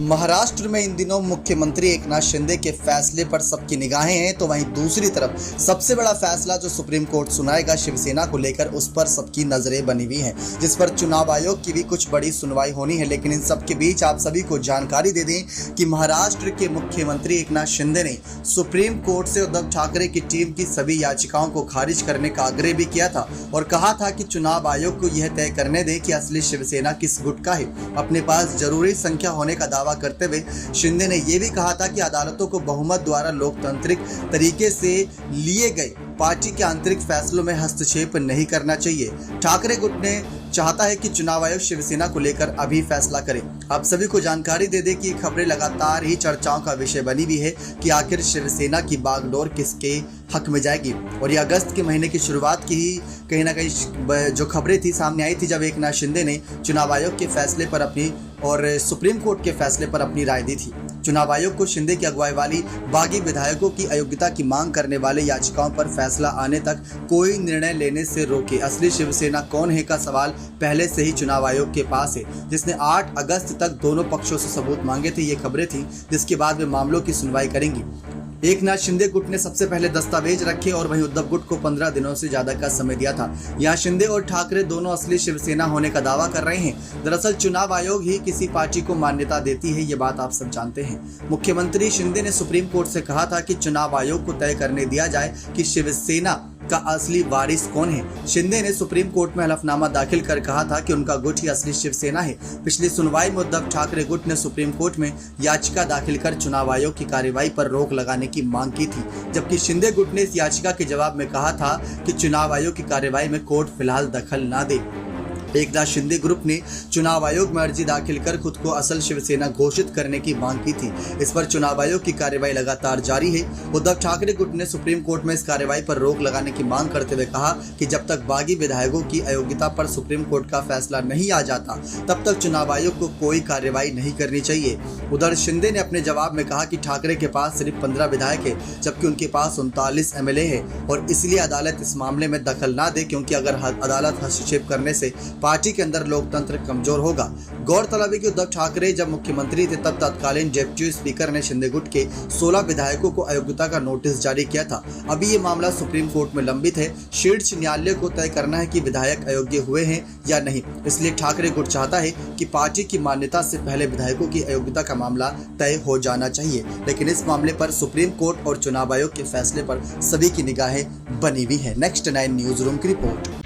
महाराष्ट्र में इन दिनों मुख्यमंत्री एकनाथ शिंदे के फैसले पर सबकी निगाहें हैं, तो वहीं दूसरी तरफ सबसे बड़ा फैसला जो सुप्रीम कोर्ट सुनाएगा शिवसेना को लेकर, उस पर सबकी नजरें बनी हुई हैं, जिस पर चुनाव आयोग की भी कुछ बड़ी सुनवाई होनी है। लेकिन इन सब के बीच आप सभी को जानकारी दे दें कि महाराष्ट्र के मुख्यमंत्री एकनाथ शिंदे ने सुप्रीम कोर्ट से उद्धव ठाकरे की टीम की सभी याचिकाओं को खारिज करने का आग्रह भी किया था और कहा था कि चुनाव आयोग को यह तय करने दें कि असली शिवसेना किस गुट का है। अपने पास जरूरी संख्या होने का दावा करते हुए शिंदे ने यह भी कहा था कि अदालतों को बहुमत द्वारा लोकतांत्रिक तरीके से लिए गए पार्टी के आंतरिक फैसलों में हस्तक्षेप नहीं करना चाहिए। ठाकरे गुट ने चाहता है कि चुनाव आयोग शिवसेना को लेकर अभी फैसला करे। आप सभी को जानकारी दे दें कि खबरें लगातार ही चर्चाओं का विषय बनी हुई है कि आखिर शिवसेना की बागडोर किसके हक में जाएगी। और ये अगस्त के महीने की शुरुआत की ही कहीं ना कहीं जो खबरें थी सामने आई थी, जब एकनाथ शिंदे ने चुनाव आयोग के फैसले पर अपनी और सुप्रीम कोर्ट के फैसले पर अपनी राय दी थी। चुनाव आयोग को शिंदे की अगुवाई वाली बागी विधायकों की अयोग्यता की मांग करने वाले याचिकाओं पर फैसला आने तक कोई निर्णय लेने से रोके। असली शिवसेना कौन है का सवाल पहले से ही चुनाव आयोग के पास है, जिसने 8 अगस्त तक दोनों पक्षों से सबूत मांगे थे। ये खबरें थी जिसके बाद वे मामलों की सुनवाई करेंगी। एकनाथ शिंदे गुट ने सबसे पहले दस्तावेज रखे और वहीं उद्धव गुट को 15 दिनों से ज्यादा का समय दिया था। यहाँ शिंदे और ठाकरे दोनों असली शिवसेना होने का दावा कर रहे हैं। दरअसल चुनाव आयोग ही किसी पार्टी को मान्यता देती है, ये बात आप सब जानते हैं। मुख्यमंत्री शिंदे ने सुप्रीम कोर्ट से कहा था कि चुनाव आयोग को तय करने दिया जाए कि शिवसेना का असली वारिस कौन है। शिंदे ने सुप्रीम कोर्ट में हलफनामा दाखिल कर कहा था कि उनका गुट ही असली शिवसेना है। पिछली सुनवाई में उद्धव ठाकरे गुट ने सुप्रीम कोर्ट में याचिका दाखिल कर चुनाव आयोग की कार्यवाही पर रोक लगाने की मांग की थी, जबकि शिंदे गुट ने इस याचिका के जवाब में कहा था कि चुनाव आयोग की कार्यवाही में कोर्ट फिलहाल दखल न दे। एकनाथ शिंदे ग्रुप ने चुनाव आयोग में अर्जी दाखिल कर खुद को असल शिवसेना घोषित करने की मांग की थी। इस पर चुनाव आयोग की कार्यवाही लगातार जारी है। उद्धव ठाकरे गुट ने सुप्रीम कोर्ट में इस कार्यवाही पर रोक लगाने की मांग करते हुए कहा कि जब तक बागी विधायकों की अयोग्यता पर सुप्रीम कोर्ट का फैसला नहीं आ जाता, तब तक चुनाव आयोग को कोई कार्यवाही नहीं करनी चाहिए। उधर शिंदे ने अपने जवाब में कहा कि ठाकरे के पास सिर्फ 15 विधायक है, जबकि उनके पास 39 MLA है और इसलिए अदालत इस मामले में दखल ना दे, क्योंकि अगर अदालत हस्तक्षेप करने से पार्टी के अंदर लोकतंत्र कमजोर होगा। गौरतलब है कि उद्धव ठाकरे जब मुख्यमंत्री थे तब तत्कालीन डेप्यूटी स्पीकर ने शिंदे गुट के 16 विधायकों को अयोग्यता का नोटिस जारी किया था। अभी ये मामला सुप्रीम कोर्ट में लंबित है। शीर्ष न्यायालय को तय करना है कि विधायक अयोग्य हुए हैं या नहीं। इसलिए ठाकरे गुट चाहता है कि पार्टी की मान्यता से पहले विधायकों की अयोग्यता का मामला तय हो जाना चाहिए। लेकिन इस मामले पर सुप्रीम कोर्ट और चुनाव आयोग के फैसले पर सभी की निगाहें बनी हुई है। नेक्स्ट 9 न्यूज रूम की रिपोर्ट।